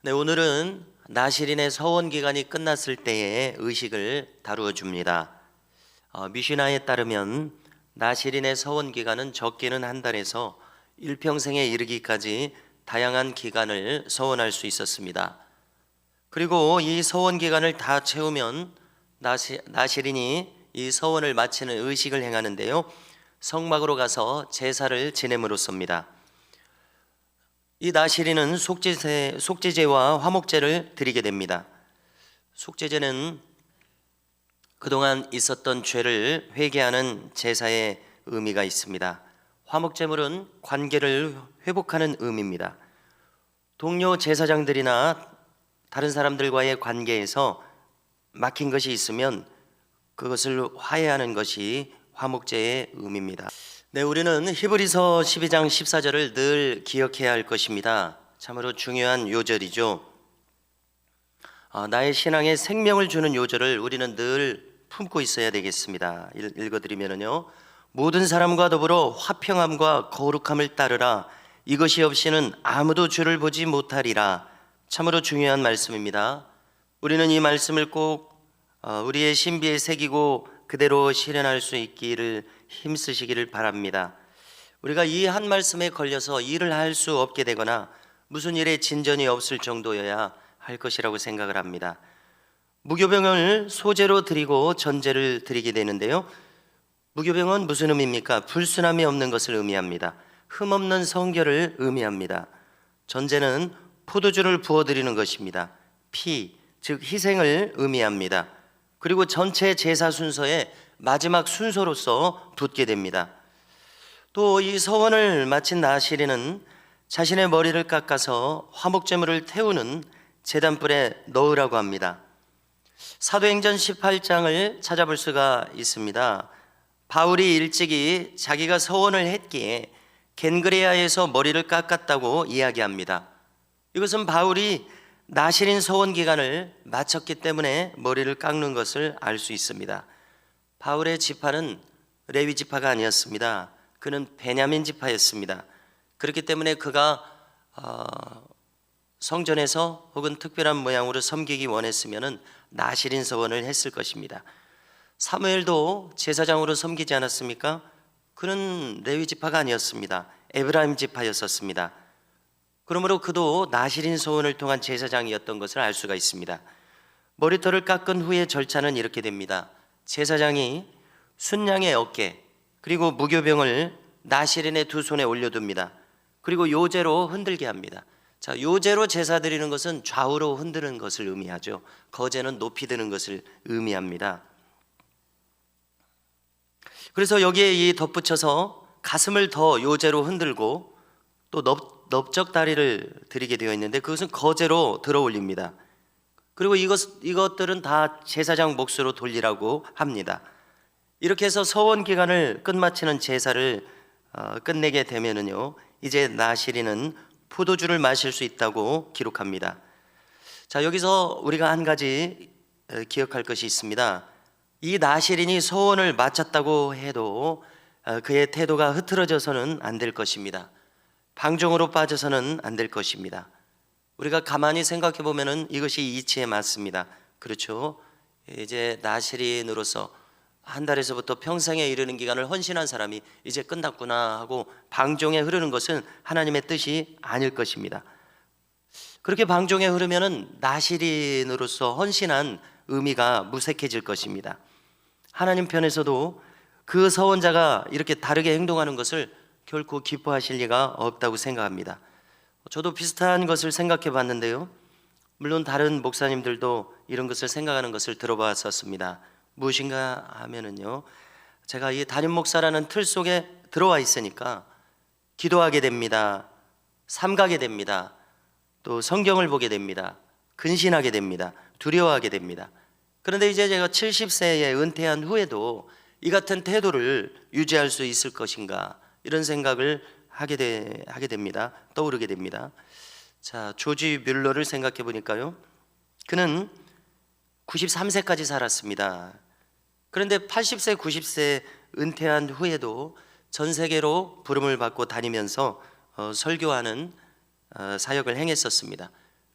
네, 오늘은 나시린의 서원 기간이 끝났을 때의 의식을 다루어 줍니다. 미슈나에 따르면 나시린의 서원 기간은 적게는 한 달에서 일평생에 이르기까지 다양한 기간을 서원할 수 있었습니다. 그리고 이 서원 기간을 다 채우면 나시린이 이 서원을 마치는 의식을 행하는데요, 성막으로 가서 제사를 지냄으로써입니다. 이 나시린은 속죄제와 화목제를 드리게 됩니다. 속죄제는 그동안 있었던 죄를 회개하는 제사의 의미가 있습니다. 화목제물은 관계를 회복하는 의미입니다. 동료 제사장들이나 다른 사람들과의 관계에서 막힌 것이 있으면 그것을 화해하는 것이 화목제의 의미입니다. 네, 우리는 히브리서 12장 14절을 늘 기억해야 할 것입니다. 참으로 중요한 요절이죠. 나의 신앙에 생명을 주는 요절을 우리는 늘 품고 있어야 되겠습니다. 읽어드리면요, 모든 사람과 더불어 화평함과 거룩함을 따르라. 이것이 없이는 아무도 주를 보지 못하리라. 참으로 중요한 말씀입니다. 우리는 이 말씀을 꼭 우리의 신비에 새기고 그대로 실현할 수 있기를 힘쓰시기를 바랍니다. 우리가 이 한 말씀에 걸려서 일을 할 수 없게 되거나 무슨 일에 진전이 없을 정도여야 할 것이라고 생각을 합니다. 무교병을 소제로 드리고 전제를 드리게 되는데요, 무교병은 무슨 의미입니까? 불순함이 없는 것을 의미합니다. 흠없는 성결을 의미합니다. 전제는 포도주를 부어드리는 것입니다. 피, 즉 희생을 의미합니다. 그리고 전체 제사 순서의 마지막 순서로서 붙게 됩니다. 또 이 서원을 마친 나시린은 자신의 머리를 깎아서 화목제물을 태우는 제단불에 넣으라고 합니다. 사도행전 18장을 찾아볼 수가 있습니다. 바울이 일찍이 자기가 서원을 했기에 겐그레아에서 머리를 깎았다고 이야기합니다. 이것은 바울이 나시린 서원 기간을 마쳤기 때문에 머리를 깎는 것을 알 수 있습니다. 바울의 지파는 레위 지파가 아니었습니다. 그는 베냐민 지파였습니다. 그렇기 때문에 그가 성전에서 혹은 특별한 모양으로 섬기기 원했으면 나시린 서원을 했을 것입니다. 사무엘도 제사장으로 섬기지 않았습니까? 그는 레위 지파가 아니었습니다. 에브라임 지파였었습니다. 그러므로 그도 나시린 서원을 통한 제사장이었던 것을 알 수가 있습니다. 머리털을 깎은 후의 절차는 이렇게 됩니다. 제사장이 순양의 어깨 그리고 무교병을 나시린의 두 손에 올려둡니다. 그리고 요제로 흔들게 합니다. 자, 요제로 제사 드리는 것은 좌우로 흔드는 것을 의미하죠. 거제는 높이 드는 것을 의미합니다. 그래서 여기에 이 덧붙여서 가슴을 더 요제로 흔들고 또 넓적 다리를 드리게 되어 있는데 그것은 거제로 들어 올립니다. 그리고 이것들은 다 제사장 몫으로 돌리라고 합니다. 이렇게 해서 서원 기간을 끝마치는 제사를 끝내게 되면은요, 이제 나시린은 포도주를 마실 수 있다고 기록합니다. 자, 여기서 우리가 한 가지 기억할 것이 있습니다. 이 나시린이 서원을 마쳤다고 해도 그의 태도가 흐트러져서는 안 될 것입니다. 방종으로 빠져서는 안 될 것입니다. 우리가 가만히 생각해 보면은 이것이 이치에 맞습니다. 그렇죠? 이제 나시린으로서 한 달에서부터 평생에 이르는 기간을 헌신한 사람이 이제 끝났구나 하고 방종에 흐르는 것은 하나님의 뜻이 아닐 것입니다. 그렇게 방종에 흐르면은 나시린으로서 헌신한 의미가 무색해질 것입니다. 하나님 편에서도 그 서원자가 이렇게 다르게 행동하는 것을 결코 기뻐하실 리가 없다고 생각합니다. 저도 비슷한 것을 생각해 봤는데요, 물론 다른 목사님들도 이런 것을 생각하는 것을 들어봤었습니다. 무엇인가 하면은요, 제가 이 담임 목사라는 틀 속에 들어와 있으니까 기도하게 됩니다. 삼가게 됩니다. 또 성경을 보게 됩니다. 근신하게 됩니다. 두려워하게 됩니다. 그런데 이제 제가 70세에 은퇴한 후에도 이 같은 태도를 유지할 수 있을 것인가, 이런 생각을 하게 됩니다. 떠오르게 됩니다. 자, 조지 뮬러를 생각해 보니까요, 그는 93세까지 살았습니다. 그런데 80세, 90세 은퇴한 후에도 전 세계로 부름을 받고 다니면서 설교하는 사역을 행했었습니다.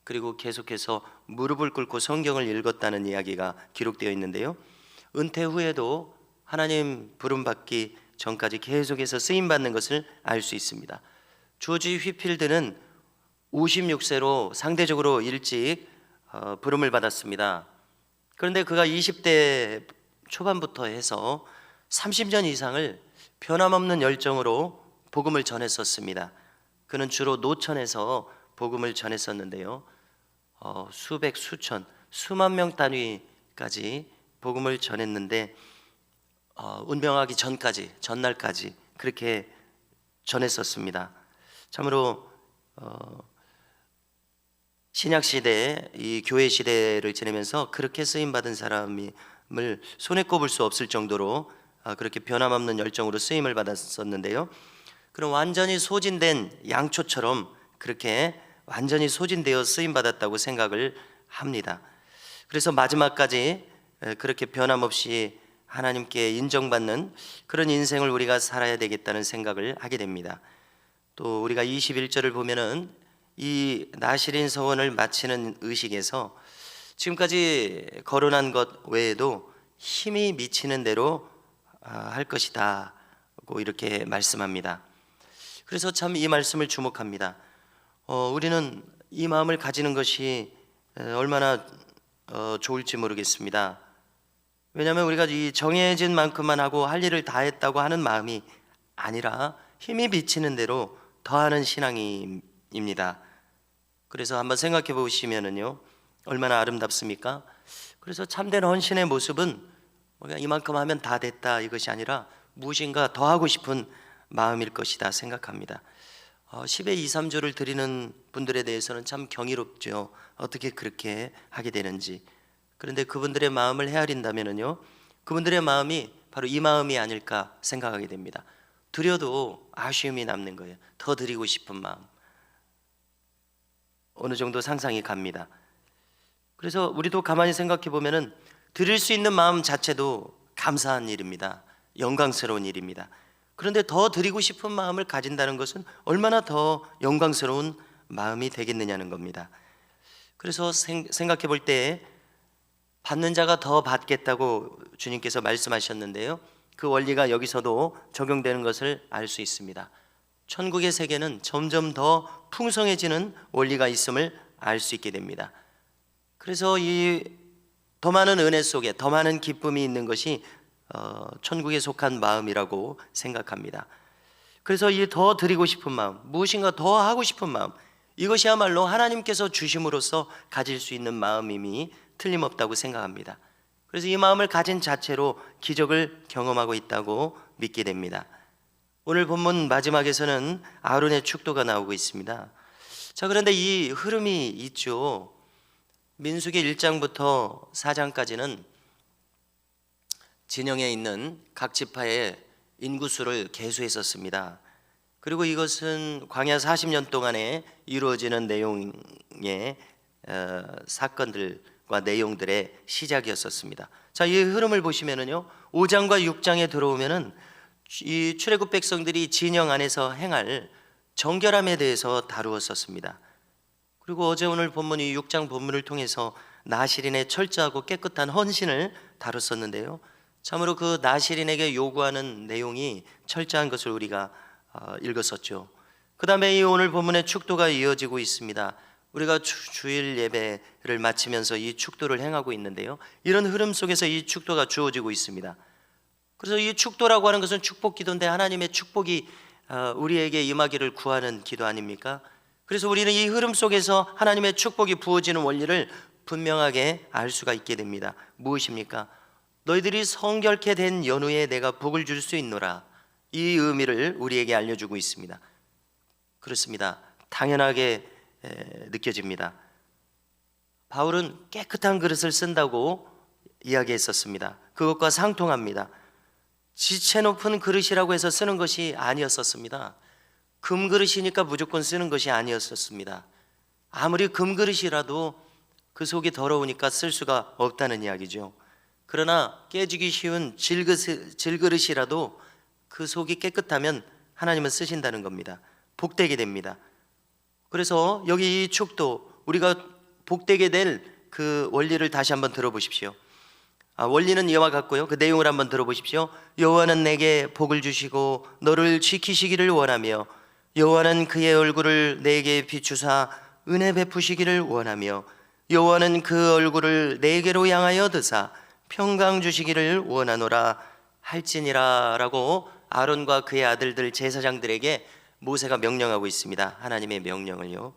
그리고 계속해서 무릎을 꿇고 성경을 읽었다는 이야기가 기록되어 있는데요. 은퇴 후에도 하나님 부름받기 전까지 계속해서 쓰임받는 것을 알 수 있습니다. 조지 휘필드는 56세로 상대적으로 일찍 부름을 받았습니다. 그런데 그가 20대 초반부터 해서 30년 이상을 변함없는 열정으로 복음을 전했었습니다. 그는 주로 노천에서 복음을 전했었는데요. 수백, 수천, 수만 명 단위까지 복음을 전했는데 운명하기 전날까지 그렇게 전했었습니다. 참으로 신약 시대, 이 교회 시대를 지내면서 그렇게 쓰임 받은 사람을 손에 꼽을 수 없을 정도로 그렇게 변함없는 열정으로 쓰임을 받았었는데요. 그럼 완전히 소진된 양초처럼 그렇게 완전히 소진되어 쓰임 받았다고 생각을 합니다. 그래서 마지막까지 그렇게 변함없이 하나님께 인정받는 그런 인생을 우리가 살아야 되겠다는 생각을 하게 됩니다. 또 우리가 21절을 보면은 이 나시린 서원을 마치는 의식에서 지금까지 거론한 것 외에도 힘이 미치는 대로 할 것이다고 이렇게 말씀합니다. 그래서 참 이 말씀을 주목합니다. 우리는 이 마음을 가지는 것이 얼마나 좋을지 모르겠습니다. 왜냐하면 우리가 이 정해진 만큼만 하고 할 일을 다 했다고 하는 마음이 아니라 힘이 미치는 대로 더하는 신앙입니다. 그래서 한번 생각해 보시면은요, 얼마나 아름답습니까? 그래서 참된 헌신의 모습은 우리가 이만큼 하면 다 됐다 이것이 아니라 무엇인가 더 하고 싶은 마음일 것이다 생각합니다. 10의 2, 3조를 드리는 분들에 대해서는 참 경이롭죠. 어떻게 그렇게 하게 되는지. 그런데 그분들의 마음을 헤아린다면요, 그분들의 마음이 바로 이 마음이 아닐까 생각하게 됩니다. 드려도 아쉬움이 남는 거예요. 더 드리고 싶은 마음. 어느 정도 상상이 갑니다. 그래서 우리도 가만히 생각해 보면은 드릴 수 있는 마음 자체도 감사한 일입니다. 영광스러운 일입니다. 그런데 더 드리고 싶은 마음을 가진다는 것은 얼마나 더 영광스러운 마음이 되겠느냐는 겁니다. 그래서 생각해 볼 때 받는 자가 더 받겠다고 주님께서 말씀하셨는데요, 그 원리가 여기서도 적용되는 것을 알 수 있습니다. 천국의 세계는 점점 더 풍성해지는 원리가 있음을 알 수 있게 됩니다. 그래서 이 더 많은 은혜 속에 더 많은 기쁨이 있는 것이 천국에 속한 마음이라고 생각합니다. 그래서 이 더 드리고 싶은 마음, 무엇인가 더 하고 싶은 마음, 이것이야말로 하나님께서 주심으로써 가질 수 있는 마음임이 틀림없다고 생각합니다. 그래서 이 마음을 가진 자체로 기적을 경험하고 있다고 믿게 됩니다. 오늘 본문 마지막에서는 아론의 축도가 나오고 있습니다. 자, 그런데 이 흐름이 있죠. 민수기 1장부터 4장까지는 진영에 있는 각 지파의 인구수를 계수했었습니다. 그리고 이것은 광야 40년 동안에 이루어지는 내용의 사건들과 내용들의 시작이었었습니다. 자, 이 흐름을 보시면은요, 5장과 6장에 들어오면은 이 출애굽 백성들이 진영 안에서 행할 정결함에 대해서 다루었었습니다. 그리고 어제 오늘 본문 이 6장 본문을 통해서 나실인의 철저하고 깨끗한 헌신을 다뤘었는데요, 참으로 그 나실인에게 요구하는 내용이 철저한 것을 우리가 읽었었죠. 그 다음에 이 오늘 본문의 축도가 이어지고 있습니다. 우리가 주일 예배를 마치면서 이 축도를 행하고 있는데요, 이런 흐름 속에서 이 축도가 주어지고 있습니다. 그래서 이 축도라고 하는 것은 축복 기도인데 하나님의 축복이 우리에게 임하기를 구하는 기도 아닙니까? 그래서 우리는 이 흐름 속에서 하나님의 축복이 부어지는 원리를 분명하게 알 수가 있게 됩니다. 무엇입니까? 너희들이 성결케 된 연후에 내가 복을 줄 수 있노라. 이 의미를 우리에게 알려주고 있습니다. 그렇습니다. 당연하게 느껴집니다. 바울은 깨끗한 그릇을 쓴다고 이야기했었습니다. 그것과 상통합니다. 지체 높은 그릇이라고 해서 쓰는 것이 아니었었습니다. 금그릇이니까 무조건 쓰는 것이 아니었었습니다. 아무리 금그릇이라도 그 속이 더러우니까 쓸 수가 없다는 이야기죠. 그러나 깨지기 쉬운 질그릇이라도 그 속이 깨끗하면 하나님은 쓰신다는 겁니다. 복되게 됩니다. 그래서 여기 이 축도, 우리가 복되게 될 그 원리를 다시 한번 들어보십시오. 원리는 이와 같고요. 그 내용을 한번 들어보십시오. 여호와는 내게 복을 주시고 너를 지키시기를 원하며 여호와는 그의 얼굴을 내게 비추사 은혜 베푸시기를 원하며 여호와는 그 얼굴을 내게로 향하여 드사 평강 주시기를 원하노라 할지니라 라고 아론과 그의 아들들 제사장들에게 모세가 명령하고 있습니다. 하나님의 명령을요.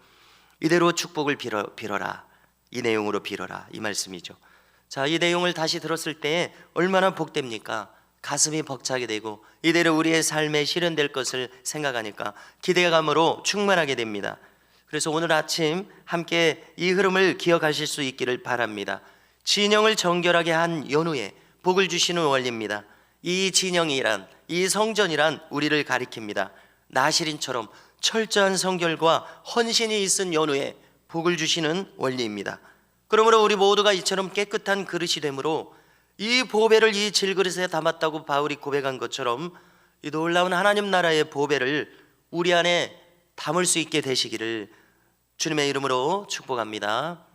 이대로 축복을 빌어라. 이 내용으로 빌어라. 이 말씀이죠. 자, 이 내용을 다시 들었을 때 얼마나 복됩니까? 가슴이 벅차게 되고 이대로 우리의 삶에 실현될 것을 생각하니까 기대감으로 충만하게 됩니다. 그래서 오늘 아침 함께 이 흐름을 기억하실 수 있기를 바랍니다. 진영을 정결하게 한 연후에 복을 주시는 원리입니다. 이 진영이란, 이 성전이란 우리를 가리킵니다. 나시린처럼 철저한 성결과 헌신이 있은 연후에 복을 주시는 원리입니다. 그러므로 우리 모두가 이처럼 깨끗한 그릇이 되므로 이 보배를 이 질그릇에 담았다고 바울이 고백한 것처럼 이 놀라운 하나님 나라의 보배를 우리 안에 담을 수 있게 되시기를 주님의 이름으로 축복합니다.